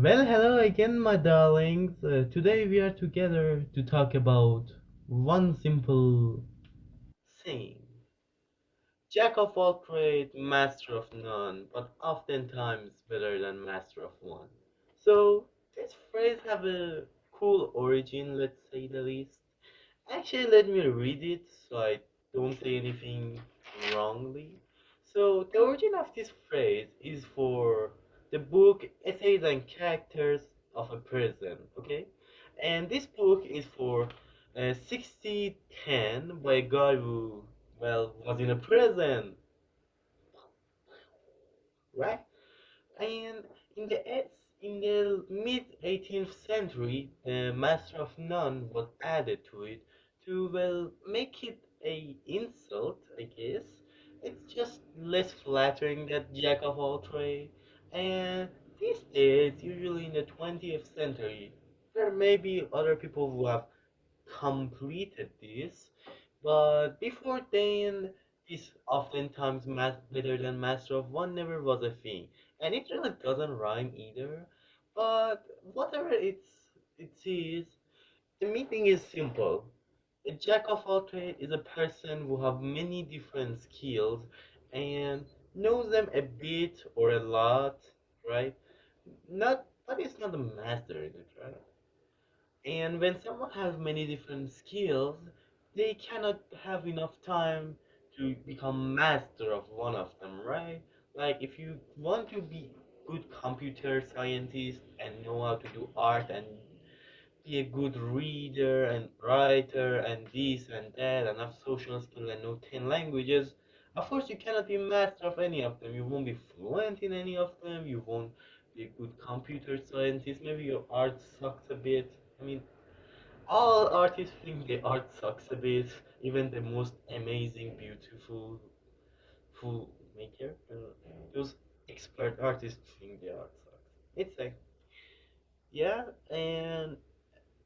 Well, hello again, my darlings. Today we are together to talk about one simple thing. Jack of all trades, master of none, but oftentimes better than master of one. So, this phrase have a cool origin, let's say the least. Actually, let me read it so I don't say anything wrongly. So, the origin of this phrase is for the book Essays and Characters of a Prison, okay? And this book is for 6010 by a guy who, well, was in a prison, right? And in the mid 18th century, the Master of None was added to it to well make it a insult, I guess. It's just less flattering than Jack of all trades. And these days, usually in the 20th century, there may be other people who have completed this, but before then, this oftentimes better than Master of One never was a thing, and it really doesn't rhyme either. But whatever it is, the meaning is simple. A jack of all trades is a person who have many different skills and knows them a bit or a lot, right? Not, but it's not a master in it, right? And when someone has many different skills, they cannot have enough time to become master of one of them, right? Like if you want to be good computer scientist and know how to do art and be a good reader and writer and this and that and have social skill and know 10 languages, of course you cannot be master of any of them. You won't be fluent in any of them. You won't be a good computer scientist. Maybe your art sucks a bit. I mean, all artists think their art sucks a bit. Even the most amazing, beautiful filmmaker, those expert artists think their art sucks. It's like, yeah, and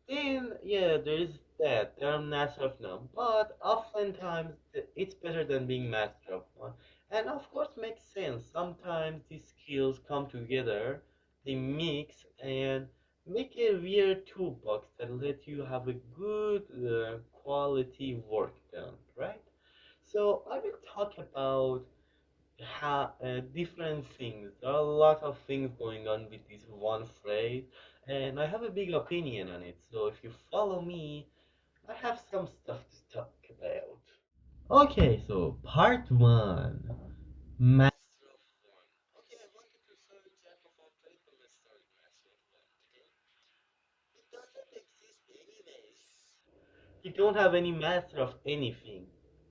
then, yeah, there is that. There are master of none, but oftentimes it's better than being master of one. And of course, makes sense. Sometimes these skills come together, they mix and make a weird toolbox that let you have a good quality work done, right? So I will talk about different things. There are a lot of things going on with this one phrase, and I have a big opinion on it. So if you follow me, I have some stuff to talk about. Okay, so part one. Master of one. Okay, I wanted to start Jack of all trades, but let's start Master of one. Okay, it doesn't exist anyways. You don't have any master of anything,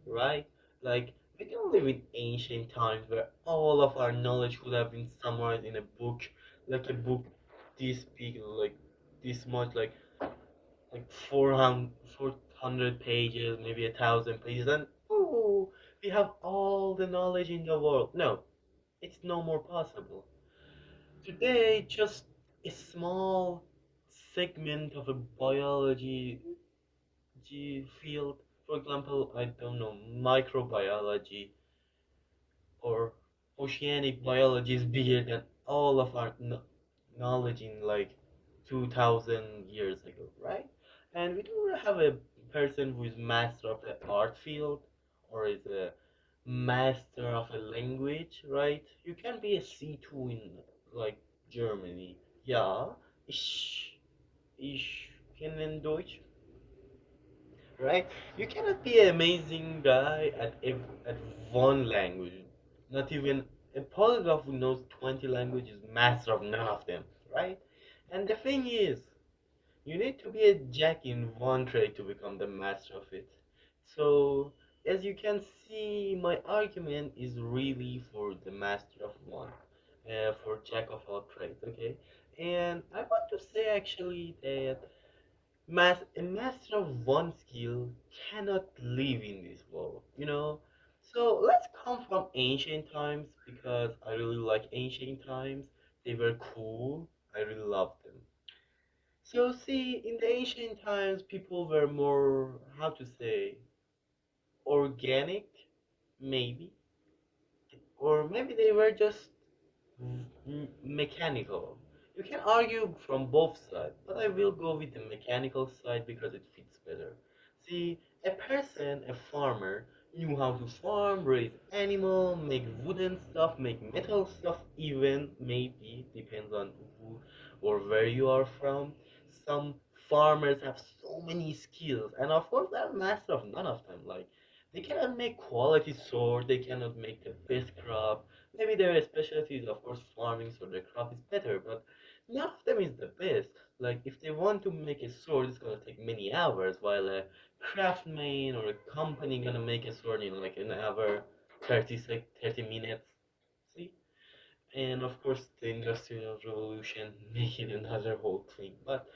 right? Like, we don't live in ancient times where all of our knowledge could have been summarized in a book, like a book this big, like this much, like 400 pages, maybe 1,000 pages, and oh, we have all the knowledge in the world. No, it's no more possible. Today, just a small segment of a biology field, for example, I don't know, microbiology or oceanic biology is bigger than all of our knowledge in like 2000 years ago, right? And we don't have a person who is master of the art field or is a master of a language, right? You can be a C2 in like Germany. Ja, ich kenne Deutsch, right? You cannot be an amazing guy at one language. Not even a polyglot who knows 20 languages, master of none of them, right? And the thing is, you need to be a jack in one trade to become the master of it. So, as you can see, my argument is really for the master of one, for jack of all trades, okay? And I want to say actually that a master of one skill cannot live in this world, you know? So let's come from ancient times because I really like ancient times. They were cool. I really loved them. So see, in the ancient times, people were more, how to say, organic, maybe, or maybe they were just mechanical. You can argue from both sides, but I will go with the mechanical side because it fits better. See, a person, a farmer, knew how to farm, raise animal, make wooden stuff, make metal stuff, even maybe depends on who or where you are from. Some farmers have so many skills, and of course they're master of none of them. Like they cannot make quality sword, they cannot make the best crop. Maybe their specialty is of course farming, so their crop is better, but none of them is the best. Like if they want to make a sword, it's gonna take many hours, while a craftsman or a company gonna make a sword in like an hour, 30 minutes. See? And of course, the Industrial Revolution make it another whole thing. But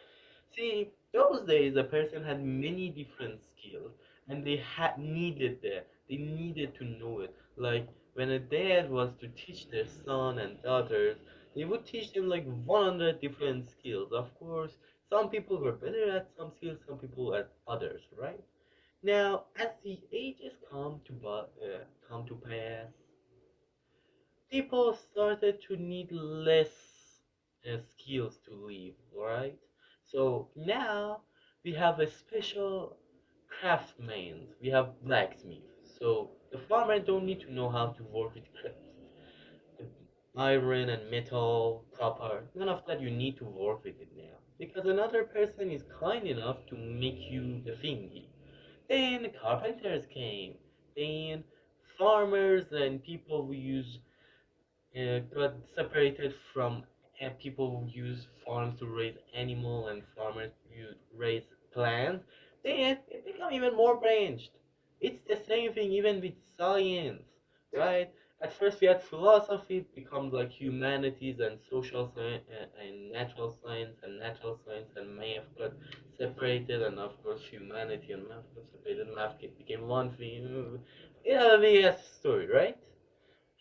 see, those days a person had many different skills, and they had needed that. They needed to know it. Like when a dad was to teach their son and daughters, they would teach them like 100 different skills. Of course, some people were better at some skills, some people at others, right? Now, as the ages come to pass, people started to need less skills to live, right? So now we have a special craftsman. We have blacksmith. So the farmer don't need to know how to work with iron and metal, copper. None of that. You need to work with it now because another person is kind enough to make you the thingy. Then carpenters came. Then farmers and people who use got separated from people who use farms to raise animal and farmers who raise plants, then it become even more branched. It's the same thing even with science, right? At first we had philosophy, it becomes like humanities and social science and natural science and math got separated, and of course humanity and math got separated. Became one thing. Yeah, we have story, right?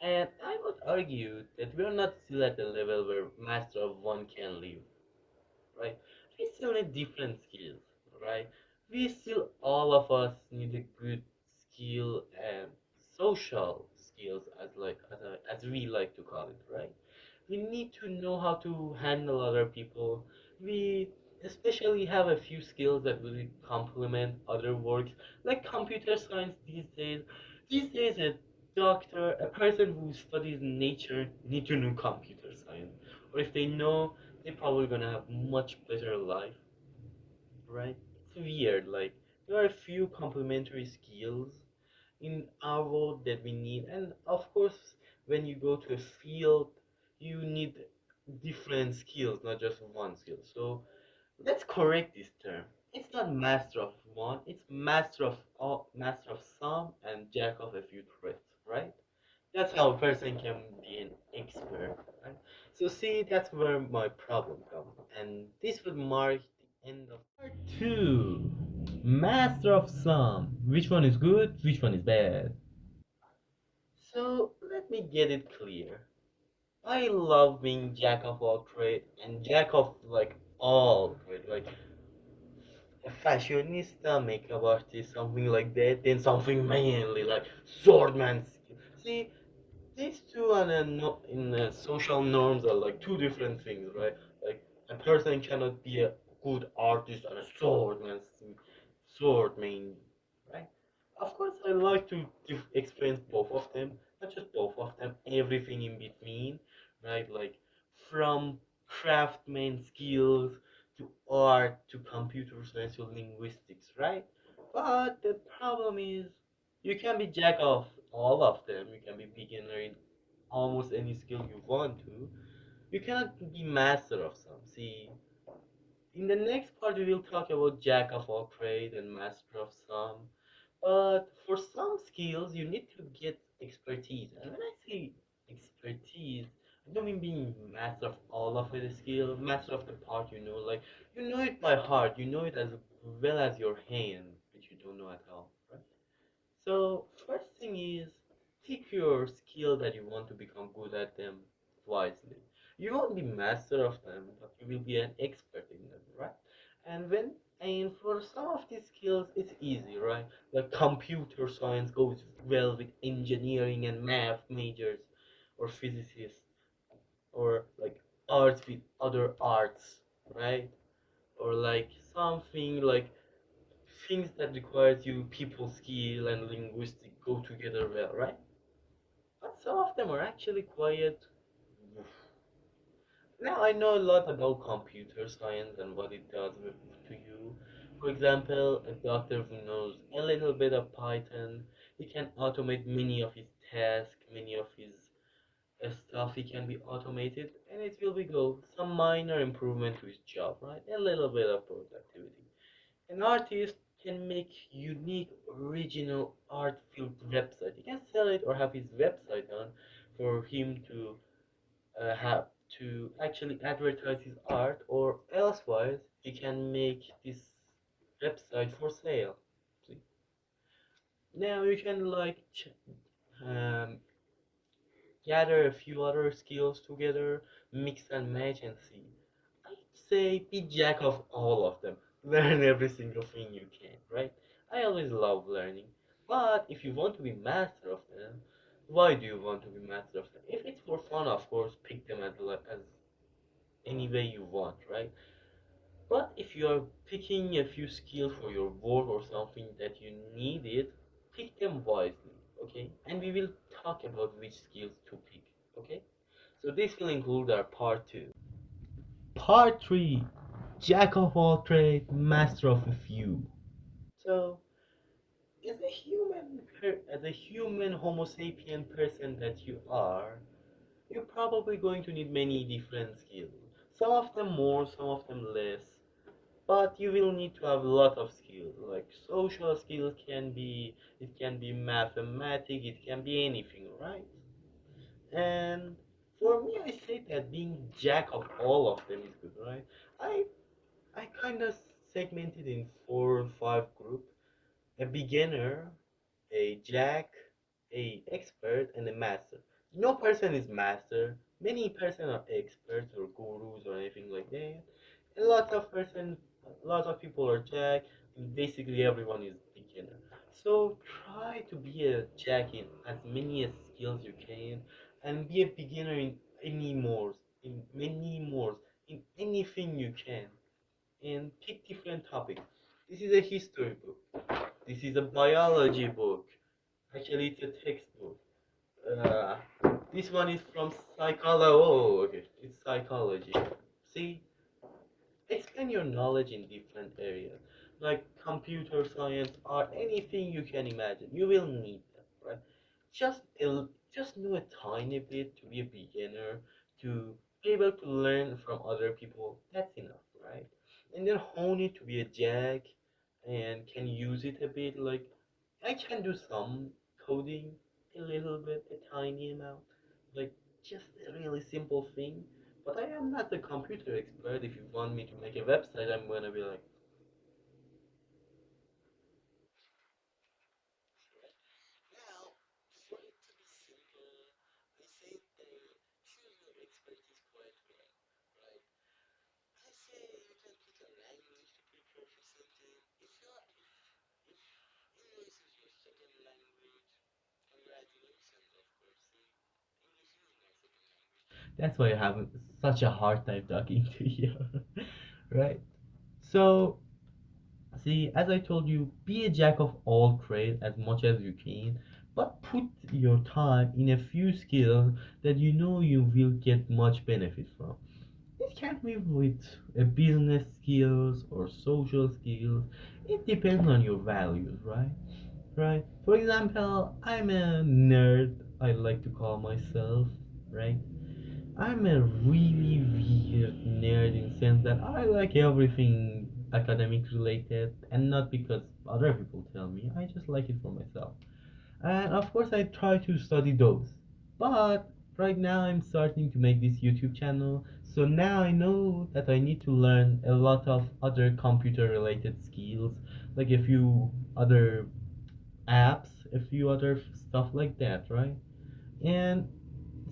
And I would argue that we're not still at the level where master of one can live, right? We still need different skills, right? We still, all of us need a good skill and social skills, as we like to call it, right? We need to know how to handle other people. We especially have a few skills that really complement other works, like computer science these days. These days, a doctor, a person who studies nature, need to know computer science. Or if they know, they're probably gonna have much better life, right? It's weird. Like there are a few complementary skills in our world that we need, and of course, when you go to a field, you need different skills, not just one skill. So let's correct this term. It's not master of one, it's master of all, master of some, and jack of a few trades, right? That's how a person can be an expert, right? So see, that's where my problem comes, and this would mark the end of part two. Master of some. Which one is good? Which one is bad? So let me get it clear. I love being jack of all trade and jack of like all trade, like a fashionista, makeup artist, something like that, then something manly like swordman. See, these two and in social norms are like two different things, right? Like a person cannot be a good artist and a swordman, right? Of course, I like to experience both of them, not just both of them, everything in between, right? Like from craftsman skills to art to computer science to linguistics, right? But the problem is you can be jack of all of them. You can be beginner in almost any skill you want to. You cannot be master of some. See, in the next part we will talk about jack of all trade and master of some. But for some skills you need to get expertise. And when I say expertise, I don't mean being master of all of the skill, master of the part you know, like you know it by heart, you know it as well as your hand, which you don't know at all, right? So first thing is pick your skill that you want to become good at them wisely. You won't be master of them, but you will be an expert in them, right? And when and for some of these skills it's easy, right? Like computer science goes well with engineering and math majors or physicists or like arts with other arts, right? Or like something like things that requires you people skill and linguistic go together well, right? But some of them are actually quiet. Now I know a lot about computer science and what it does to you. For example, a doctor who knows a little bit of Python, he can automate many of his tasks, many of his stuff he can be automated, and it will be go some minor improvement to his job, right? A little bit of productivity. An artist can make unique, original art-filled website. He can sell it or have his website on for him to have to actually advertise his art, or elsewise he can make this website for sale. See? Now you can like um, gather a few other skills together, mix and match, and see. I'd say be jack of all of them. Learn every single thing you can, right? I always love learning. But if you want to be master of them, why do you want to be master of them? If it's for fun, of course, pick them as any way you want, right? But if you are picking a few skills for your work or something that you need it, pick them wisely, okay? And we will talk about which skills to pick, okay? So this will include our part 2. Part 3, Jack of all trades, master of a few. So, as a human Homo sapien person that you are, you're probably going to need many different skills. Some of them more, some of them less. But you will need to have a lot of skills. Like social skills it can be mathematics, it can be anything, right? And for me, I say that being jack of all of them is good, right? I I kind of segmented in 4 or 5 groups: a beginner, a jack, a expert, and a master. No person is master. Many person are experts or gurus or anything like that. A lot of people are jack, and basically everyone is beginner. So try to be a jack in as many as skills you can, and be a beginner in many more, in anything you can, and pick different topics. This is a history book. This is a biology book. Actually, it's a textbook. Uh, this one is from psychology. Oh, okay. It's psychology. See, expand your knowledge in different areas, like computer science or anything you can imagine. You will need them, right? Just know a tiny bit to be a beginner, to be able to learn from other people. That's enough, right? And then hone it to be a jack, and can use it a bit. Like I can do some coding, a little bit, a tiny amount, like just a really simple thing. But I am not a computer expert. If you want me to make a website, I'm gonna be like, now, for it to be simple, I say choose your expertise quite well, right? I say you can pick a language to prepare for something. If English is your second language, congratulations, of course. See, English is my second language. That's why I have such a hard time talking to you, right? So see, as I told you, be a jack of all trades as much as you can, but put your time in a few skills that you know you will get much benefit from. It can be with business skills or social skills. It depends on your values, right? Right. For example, I'm a nerd, I like to call myself, right? I'm a really weird nerd in the sense that I like everything academic related, and not because other people tell me. I just like it for myself. And of course I try to study those. But right now I'm starting to make this YouTube channel, so now I know that I need to learn a lot of other computer related skills, like a few other apps, a few other stuff like that, right? And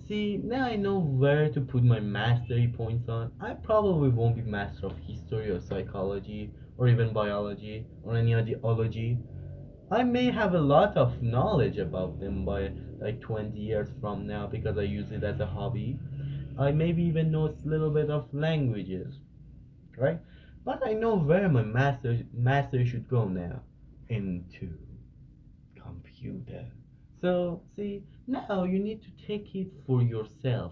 see, now I know where to put my mastery points on. I probably won't be master of history or psychology or even biology or any ideology. I may have a lot of knowledge about them by like 20 years from now because I use it as a hobby. I maybe even know a little bit of languages, right? But I know where my master should go now. Into computer. So see, now you need to take it for yourself.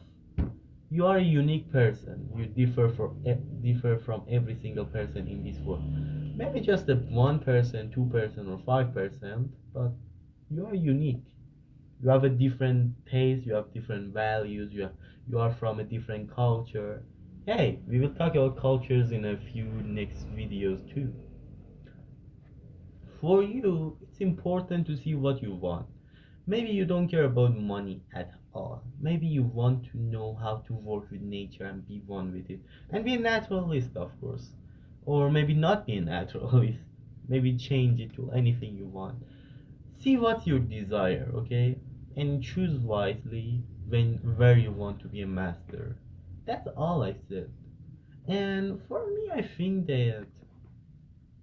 You are a unique person. You differ from every single person in this world. Maybe just a 1%, 2%, or 5%, but you are unique. You have a different taste. You have different values. You are from a different culture. Hey, we will talk about cultures in a few next videos too. For you, it's important to see what you want. Maybe you don't care about money at all. Maybe you want to know how to work with nature and be one with it. And be a naturalist, of course. Or maybe not be a naturalist. Maybe change it to anything you want. See what's your desire, okay? And choose wisely where you want to be a master. That's all I said. And for me, I think that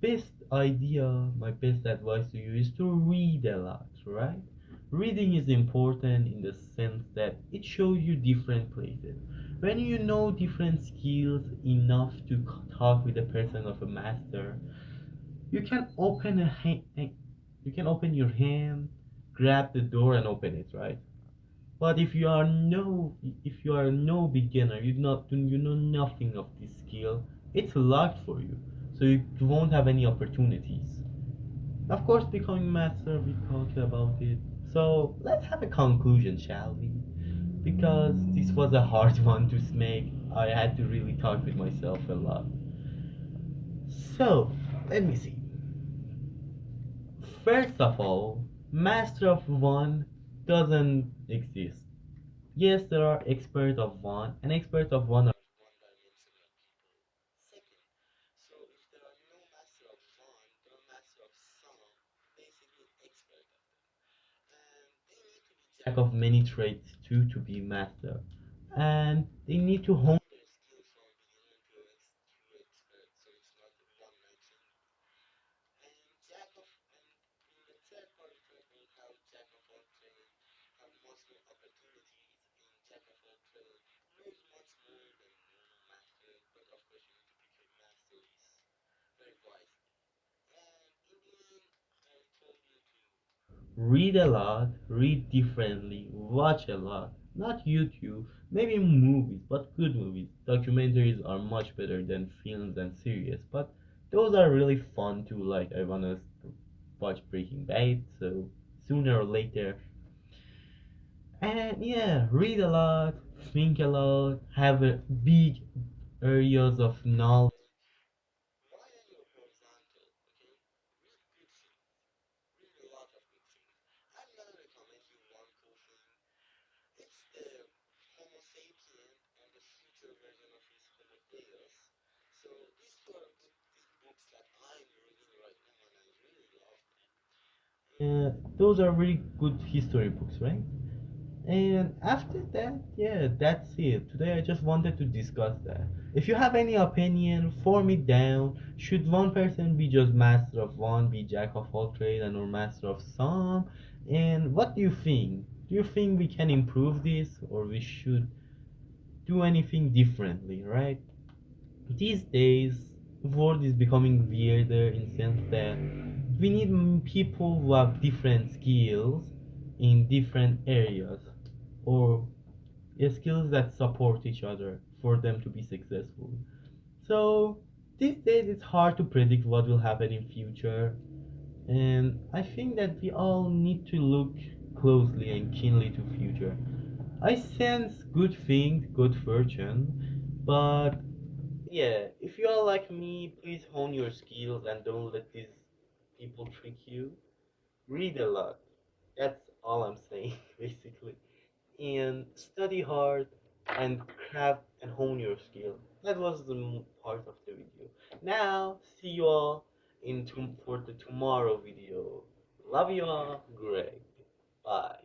best idea, my best advice to you is to read a lot, right? Reading is important in the sense that it shows you different places. When you know different skills enough to talk with a person of a master, you can you can open your hand, grab the door and open it, right? But if you are no beginner, you know nothing of this skill, it's locked for you. So you won't have any opportunities. Of course, becoming master, we talked about it. So let's have a conclusion, shall we? Because this was a hard one to make. I had to really talk with myself a lot. So let me see. First of all, master of one doesn't exist. Yes, there are experts of one, and experts of one are one-dimensional people. Second, so if there are no master of one, there are master of some, basically expert of them. And they need to be jack of many trades too to be master. And they need to hone their skills from beginner to expert, so it's not one man thing. And jack of and in the third part we talk about how jack of all trades have much more opportunities, and jack of all trades knows much more than normal master, but of course you need to pick your masteries very wisely. And in the end, I told you to read a lot, read differently, watch a lot. Not YouTube, maybe movies, but good movies. Documentaries are much better than films and series, but those are really fun too. Like, I wanna watch Breaking Bad, so sooner or later. And yeah, read a lot, think a lot, have a big areas of knowledge. Widen your horizontal, okay? Read good things. Read a lot of good things. I'm gonna recommend you one cool thing. It's the Homo sapien and the future version of his Homo deus. So these two are good books that I'm reading right now and I really love them. Those are really good history books, right? And after that, yeah, that's it. Today I just wanted to discuss that. If you have any opinion, form it down. Should one person be just master of one, be jack of all trades, and or master of some? And what do you think? Do you think we can improve this, or we should do anything differently, right? These days, the world is becoming weirder in the sense that we need people who have different skills in different areas, or skills that support each other for them to be successful. So these days it's hard to predict what will happen in future, and I think that we all need to look closely and keenly to future. I sense good things, good fortune, but yeah, if you are like me, please hone your skills and don't let these people trick you. Read a lot. That's all I'm saying, basically. And study hard and craft and hone your skill. That was the part of the video. Now, see you all for the tomorrow video. Love you all. Greg. Bye.